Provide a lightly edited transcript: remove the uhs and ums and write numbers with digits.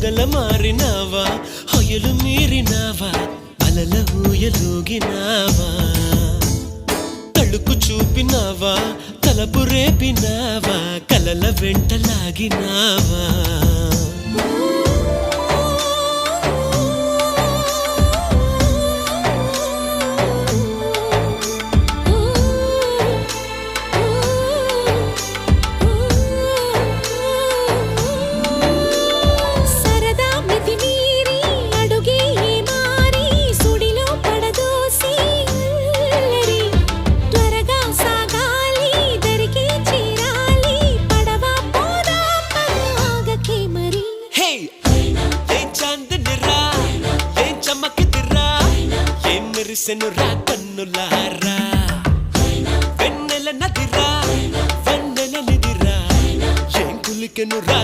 మొగల మారినావా హొయలు మీరినావా అలల ఊయలూగినావా తళుకు చూపినావా తలపు రేపినావా కలల వెంటలాగినావా మెరిసెనురా కన్నులారా వెన్నెల నదిరా వెన్నెల నిదిరా ఏం కులికెనురా